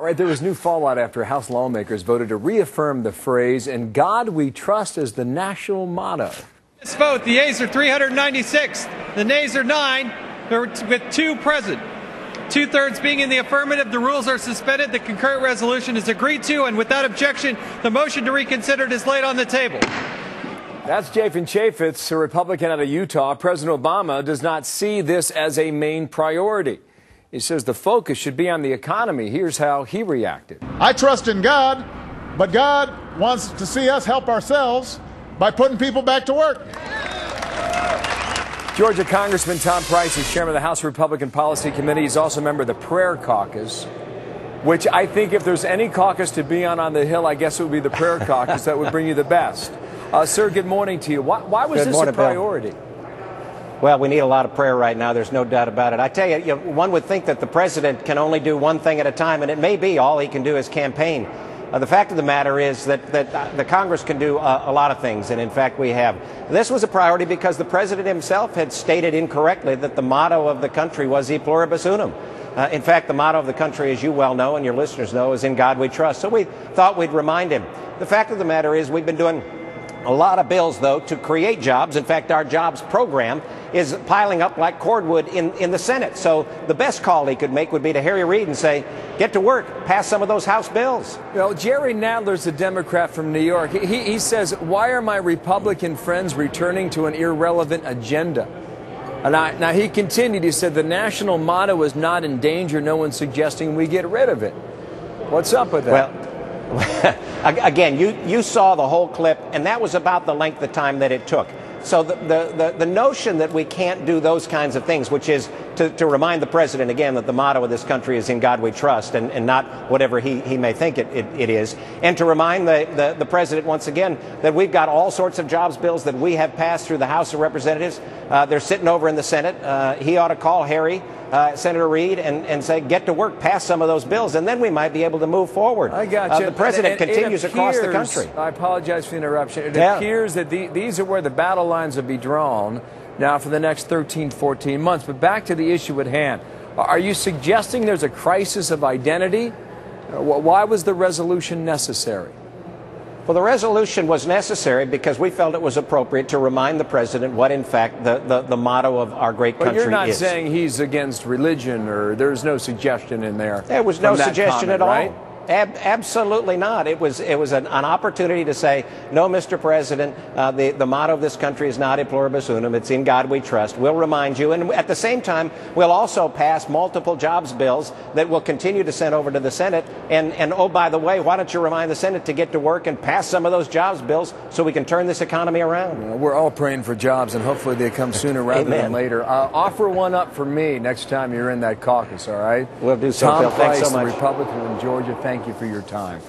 All right, there was new fallout after House lawmakers voted to reaffirm the phrase, "In God We Trust," as the national motto. This vote, the yeas are 396, the nays are 9, with 2 present. 2/3 being in the affirmative, the rules are suspended, the concurrent resolution is agreed to, and without objection, the motion to reconsider is laid on the table. That's Jathan Chaffetz, a Republican out of Utah. President Obama does not see this as a main priority. He says the focus should be on the economy. Here's how he reacted. I trust in God, but God wants to see us help ourselves by putting people back to work. Georgia Congressman Tom Price is chairman of the House Republican Policy Committee. He's also a member of the Prayer Caucus, which I think if there's any caucus to be on the Hill, I guess it would be the Prayer Caucus. That would bring you the best. Sir, good morning to you. Why was this a priority? Bill. Well, we need a lot of prayer right now. There's no doubt about it. I tell you, one would think that the president can only do one thing at a time, and it may be all he can do is campaign. The fact of the matter is that the Congress can do a lot of things, and in fact we have. This was a priority because the president himself had stated incorrectly that the motto of the country was E pluribus unum. In fact, the motto of the country, as you well know and your listeners know, is "In God We Trust." So we thought we'd remind him. The fact of the matter is we've been doing a lot of bills, though, to create jobs. In fact, our jobs program is piling up like cordwood in the Senate. So the best call he could make would be to Harry Reid and say, get to work, pass some of those House bills. Well, Jerry Nadler's a Democrat from New York. He says, why are my Republican friends returning to an irrelevant agenda? And now, he continued, he said, the national motto is not in danger. No one's suggesting we get rid of it. What's up with that? Well, again, you saw the whole clip, and that was about the length of time that it took. So the notion that we can't do those kinds of things, which is to remind the president again that the motto of this country is "In God We Trust," and not whatever he may think it is, and to remind the president once again that we've got all sorts of jobs bills that we have passed through the House of Representatives. They're sitting over in the Senate. He ought to call Harry, Senator Reid, and say, get to work, pass some of those bills, and then we might be able to move forward. I got you. The president continues across the country. I apologize for the interruption. It appears that these are where the battle lines will be drawn now for the next 13, 14 months. But back to the issue at hand. Are you suggesting there's a crisis of identity? Why was the resolution necessary? Well, the resolution was necessary because we felt it was appropriate to remind the president what, in fact, the motto of our great country is. But you're not saying he's against religion, or there's no suggestion in there. There was no suggestion at all. Right? Absolutely not. It was an opportunity to say, no, Mr. President, the motto of this country is not E pluribus unum. It's "In God We Trust." We'll remind you, and at the same time, we'll also pass multiple jobs bills that we'll continue to send over to the Senate. And oh, by the way, why don't you remind the Senate to get to work and pass some of those jobs bills so we can turn this economy around? Well, we're all praying for jobs, and hopefully they come sooner rather than later. Offer one up for me next time you're in that caucus, all right? We'll do so, Tom Bill. Price, Thanks so much. the Republican in Georgia, thank you for your time.